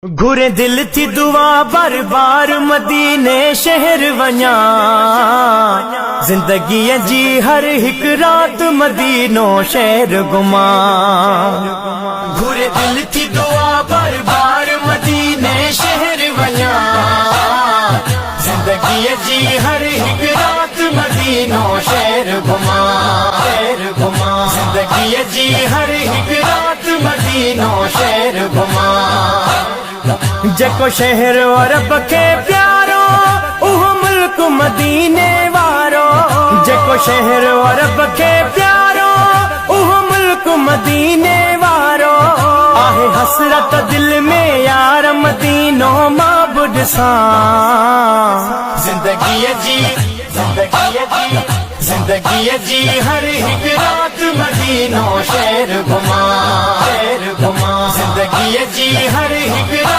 घुरे दिल थी दुआ बार बार मदीने शहर वञा, जिंदगी जी हर हिक रात मदीनो शहर घुमा। घुरे दिल थी दुआ बार बार मदीने शहर वञा, जिंदगी जी हर हिक रात मदीनो शहर घुमा। शहर घुमा जिंदगी जी हर हिक रात मदीनो शहर घुमा। जेको शहर अरब के प्यारो उहो मुल्क मदीने वारो। जेको शहर अरब के प्यारो उहो मुल्क मदीने वारो। आहे हसरत दिल में यार मदीनो माबुद सा। जिंदगी जी जिंदगी जी हर हिक रात मदीनो शहर घुमा। शहर घुमा जिंदगी जी हर हिक